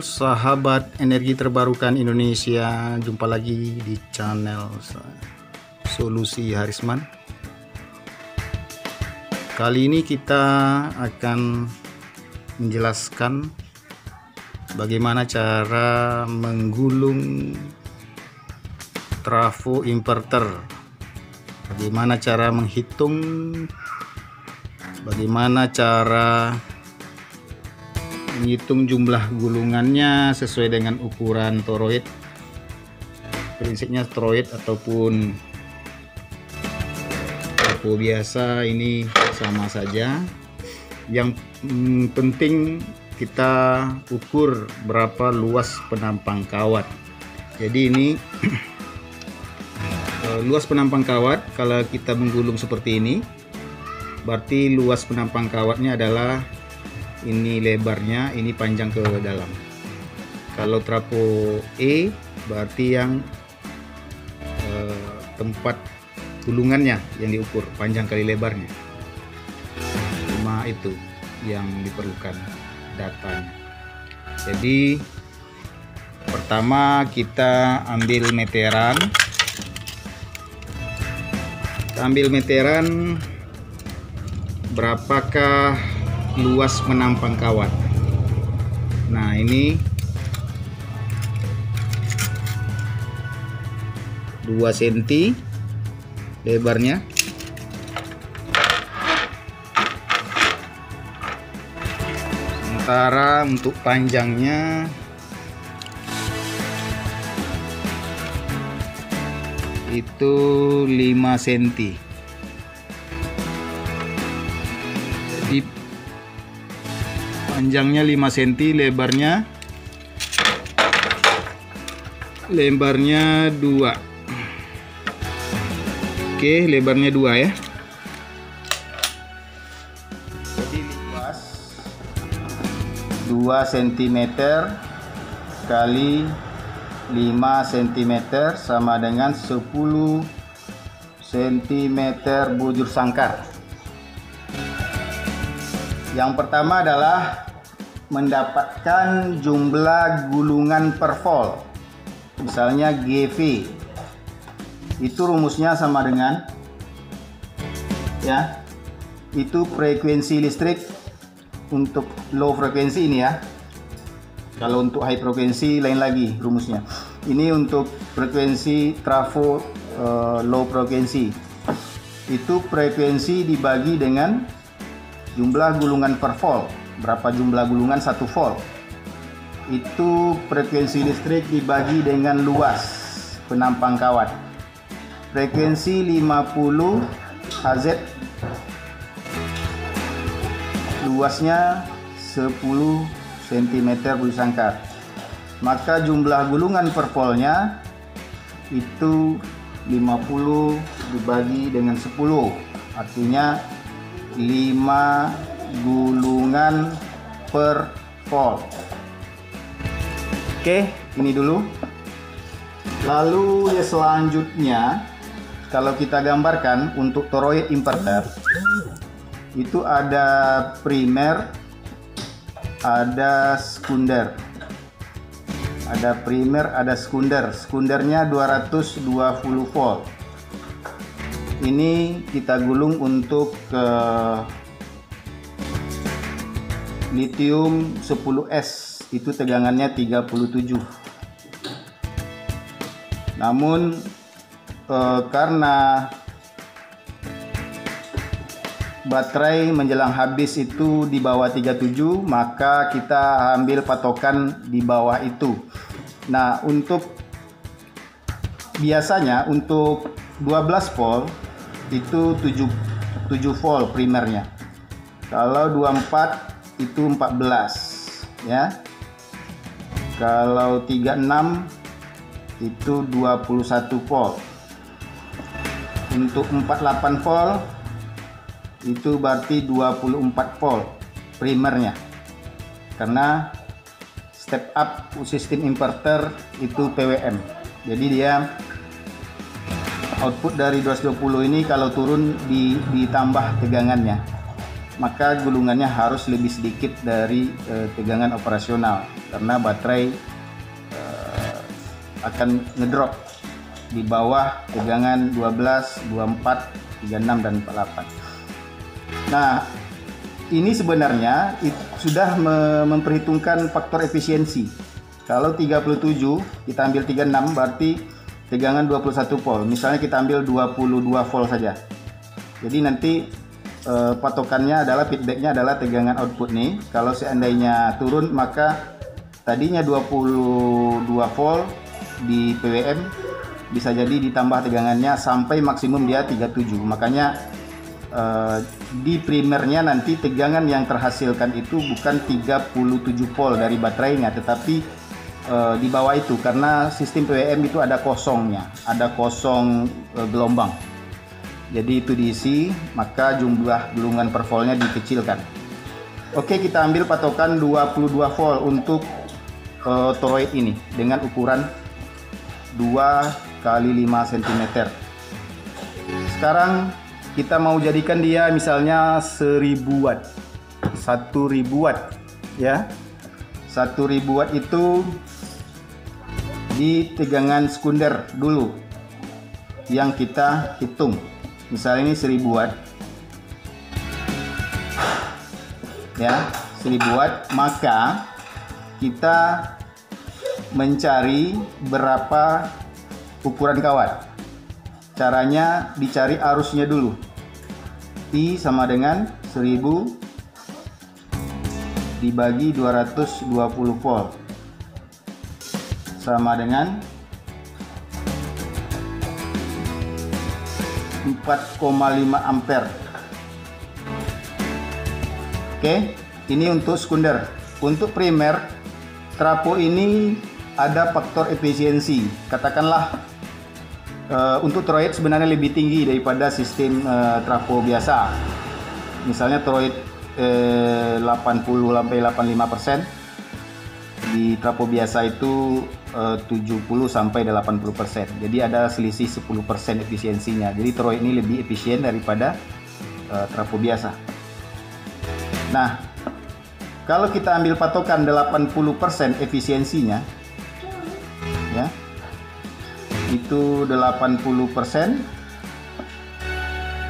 Sahabat energi terbarukan Indonesia, jumpa lagi di channel Solusi Harisman. Kali ini kita akan menjelaskan bagaimana cara menggulung trafo inverter, bagaimana cara menghitung, bagaimana cara menghitung jumlah gulungannya sesuai dengan ukuran toroid. Prinsipnya toroid ataupun trafo biasa ini sama saja. Yang penting kita ukur berapa luas penampang kawat. Jadi ini luas penampang kawat, kalau kita menggulung seperti ini berarti luas penampang kawatnya adalah ini lebarnya, ini panjang ke dalam. Kalau trafo E berarti yang tempat gulungannya yang diukur, panjang kali lebarnya. Cuma itu yang diperlukan datanya. Jadi pertama kita ambil meteran. Kita ambil meteran berapakah luas penampang kawat. Nah, ini 2 cm lebarnya. Sementara untuk panjangnya itu 5 cm. Jadi panjangnya 5 cm, lebarnya 2. Oke, lebarnya 2 ya. Jadi luas 2 cm kali 5 cm sama dengan 10 cm bujur sangkar. Yang pertama adalah mendapatkan jumlah gulungan per volt, misalnya GV. Itu rumusnya sama dengan ya, itu frekuensi listrik untuk low frekuensi ini ya. Kalau untuk high frekuensi lain lagi rumusnya. Ini untuk frekuensi trafo low frekuensi. Itu frekuensi dibagi dengan jumlah gulungan per volt. Berapa jumlah gulungan 1 volt. Itu frekuensi listrik dibagi dengan luas penampang kawat. Frekuensi 50 Hz, luasnya 10 cm bujur sangkar. Maka jumlah gulungan per voltnya itu 50 dibagi dengan 10, artinya 5 gulungan per volt. Oke, ini dulu. Lalu ya selanjutnya, kalau kita gambarkan untuk toroid inverter, itu ada primer, ada sekunder. Ada primer, ada sekunder. Sekundernya 220 volt. Ini kita gulung untuk lithium 10S, itu tegangannya 37. Namun karena baterai menjelang habis itu di bawah 37, maka kita ambil patokan di bawah itu. Nah, untuk biasanya untuk 12 volt itu 7 volt primernya. Kalau 24 itu 14 ya. Kalau 36 itu 21 volt. Untuk 48 volt itu berarti 24 volt primernya. Karena step up sistem inverter itu PWM. Jadi dia output dari 220 ini kalau turun ditambah tegangannya. maka gulungannya harus lebih sedikit dari tegangan operasional, karena baterai akan ngedrop di bawah tegangan 12, 24, 36 dan 48. Nah, ini sebenarnya sudah memperhitungkan faktor efisiensi. Kalau 37 kita ambil 36 berarti tegangan 21 volt. Misalnya kita ambil 22 volt saja. Jadi nanti patokannya adalah, feedbacknya adalah tegangan output nih. Kalau seandainya turun maka tadinya 22 volt di PWM bisa jadi ditambah tegangannya sampai maksimum dia 37. Makanya di primernya nanti tegangan yang terhasilkan itu bukan 37 volt dari baterainya, tetapi di bawah itu, karena sistem PWM itu ada kosongnya, ada kosong gelombang. Jadi itu diisi, maka jumlah gulungan per voltnya dikecilkan. Oke, kita ambil patokan 22 volt untuk toroid ini dengan ukuran 2 kali 5 cm. Sekarang kita mau jadikan dia misalnya 1000 watt, 1000 watt ya. 1000 watt itu di tegangan sekunder dulu yang kita hitung. Misalnya ini 1000 watt ya, 1000 watt, maka kita mencari berapa ukuran kawat. Caranya dicari arusnya dulu. I sama dengan 1000 dibagi 220 volt sama dengan 4,5 ampere. Oke, ini untuk sekunder. Untuk primer, trafo ini ada faktor efisiensi. Katakanlah untuk toroid sebenarnya lebih tinggi daripada sistem trafo biasa. Misalnya toroid 80 sampai 85%, di trafo biasa itu 70 sampai 80%. Jadi ada selisih 10% efisiensinya. Jadi toroid ini lebih efisien daripada trafo biasa. Nah, kalau kita ambil patokan 80% efisiensinya ya, itu 80%,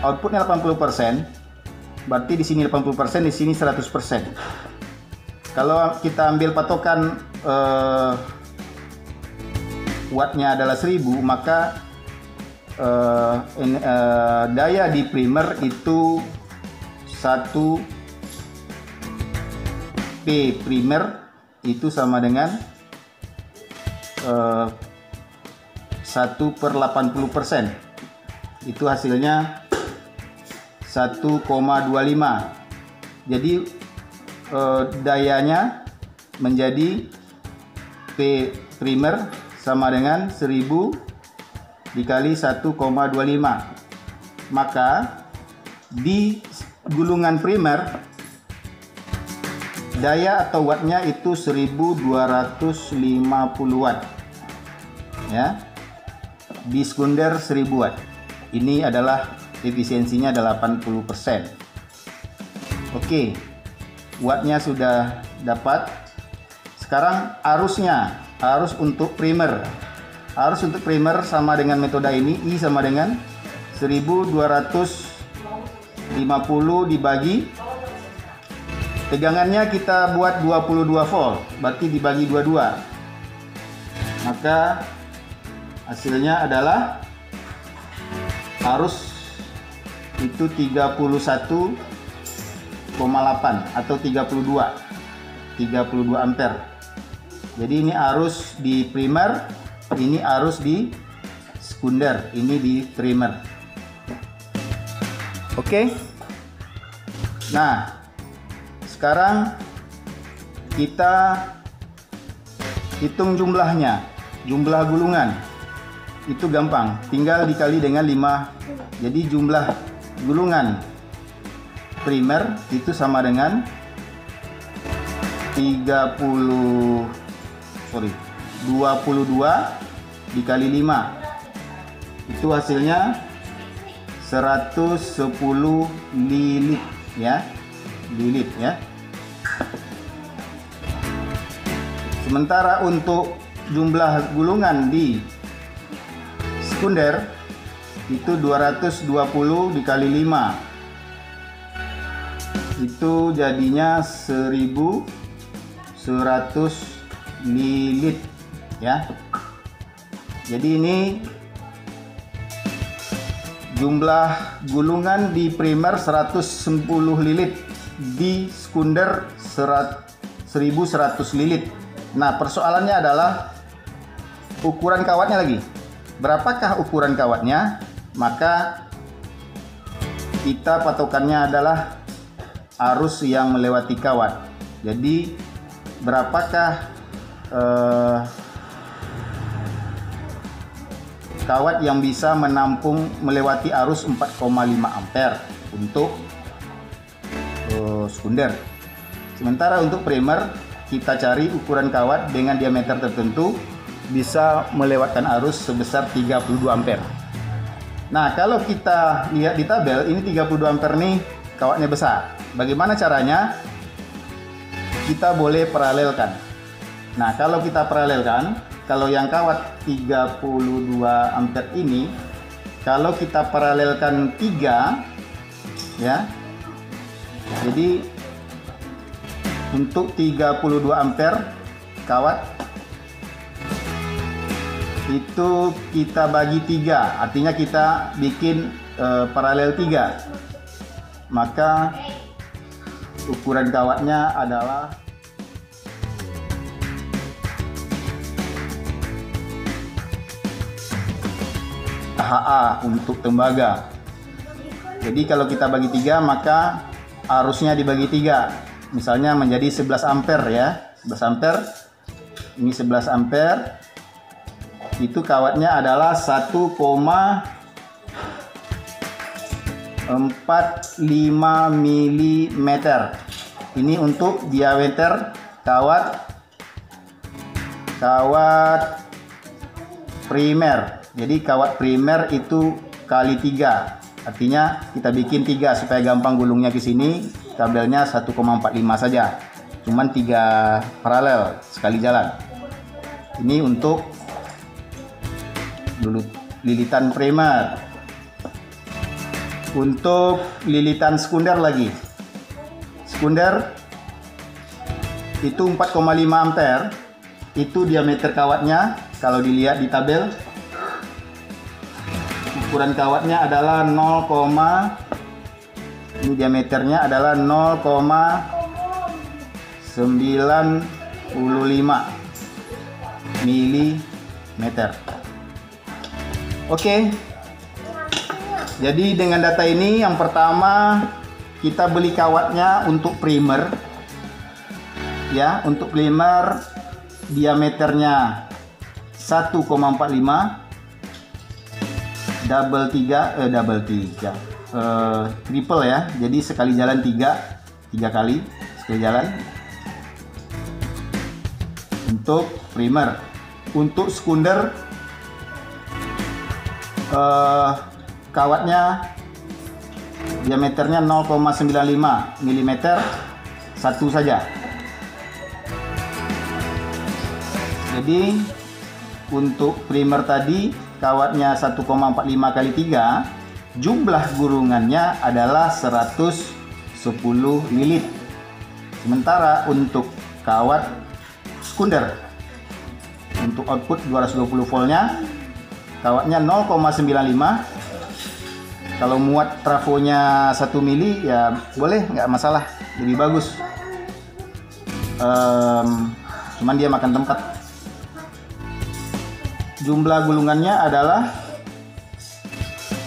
outputnya 80%, berarti di sini 80%, di sini 100%. Kalau kita ambil patokan wattnya adalah 1000, maka daya di primer itu 1 P primer itu sama dengan 1/80%. Itu hasilnya 1,25. Jadi dayanya menjadi P primer sama dengan 1000 dikali 1,25. Maka di gulungan primer daya atau wattnya itu 1250 watt ya. Di sekunder 1000 watt. Ini adalah efisiensinya 80%. Oke, wattnya sudah dapat. Sekarang arusnya, arus untuk primer. Arus untuk primer sama dengan metode ini, I sama dengan 1250 dibagi tegangannya kita buat 22 volt, berarti dibagi 22. Maka hasilnya adalah arus itu 31,8 atau 32 ampere. Jadi ini arus di primer, ini arus di sekunder, ini di primer. Oke. Nah, sekarang kita hitung jumlahnya, jumlah gulungan. Itu gampang, tinggal dikali dengan 5. Jadi jumlah gulungan primer itu sama dengan 22 dikali 5. Itu hasilnya 110 ml ya. lilit ya. Sementara untuk jumlah gulungan di sekunder itu 220 dikali 5, itu jadinya 1100 lilit ya. Jadi ini jumlah gulungan di primer 110 lilit, di sekunder 1100 lilit. Nah, persoalannya adalah ukuran kawatnya lagi. Berapakah ukuran kawatnya? Maka kita patokannya adalah arus yang melewati kawat. Jadi berapakah kawat yang bisa menampung melewati arus 4,5 ampere untuk sekunder. Sementara untuk primer kita cari ukuran kawat dengan diameter tertentu bisa melewatkan arus sebesar 32 ampere. Nah, kalau kita lihat di tabel ini 32 ampere nih kawatnya besar. Bagaimana caranya? Kita boleh paralelkan. Nah, kalau kita paralelkan, kalau yang kawat 32 ampere ini, kalau kita paralelkan 3 ya. Jadi untuk 32 ampere kawat itu kita bagi 3, artinya kita bikin paralel 3. Maka ukuran kawatnya adalah HA untuk tembaga. Jadi kalau kita bagi 3 maka arusnya dibagi 3. Misalnya menjadi 11 ampere ya. 11 ampere. Ini 11 ampere. Itu kawatnya adalah 1,45 mm. Ini untuk diameter kawat primer. Jadi kawat primer itu kali 3. Artinya kita bikin 3 supaya gampang gulungnya ke sini. Tabelnya 1,45 saja. Cuman 3 paralel sekali jalan. Ini untuk lilitan primer. Untuk lilitan sekunder lagi. Sekunder itu 4,5 ampere. Itu diameter kawatnya. Kalau dilihat di tabel, ukuran kawatnya adalah 0, ini diameternya adalah 0,95 mm. Oke. Jadi dengan data ini yang pertama kita beli kawatnya untuk primer. Ya, untuk primer diameternya 1,45, triple ya. Jadi sekali jalan 3 kali sekali jalan untuk primer. Untuk sekunder kawatnya diameternya 0,95 mm, satu saja. Jadi untuk primer tadi kawatnya 1,45 kali 3, jumlah gulungannya adalah 110 lilit. Sementara untuk kawat sekunder, untuk output 220 voltnya, kawatnya 0,95. Kalau muat trafonya 1 mili ya boleh, nggak masalah, lebih bagus. Cuman dia makan tempat. Jumlah gulungannya adalah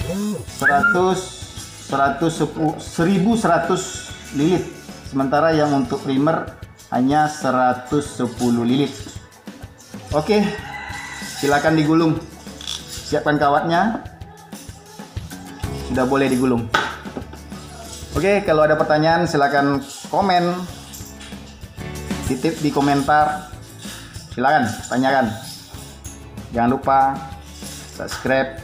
1100 lilit. Sementara yang untuk primer hanya 110 lilit. Oke, silakan digulung. Siapkan kawatnya. Sudah boleh digulung. Oke, kalau ada pertanyaan silakan komen. Titip di komentar. Silakan tanyakan. Jangan lupa subscribe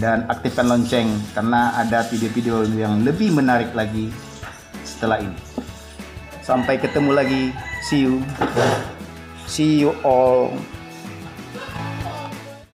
dan aktifkan lonceng karena ada video-video yang lebih menarik lagi setelah ini. Sampai ketemu lagi. See you all.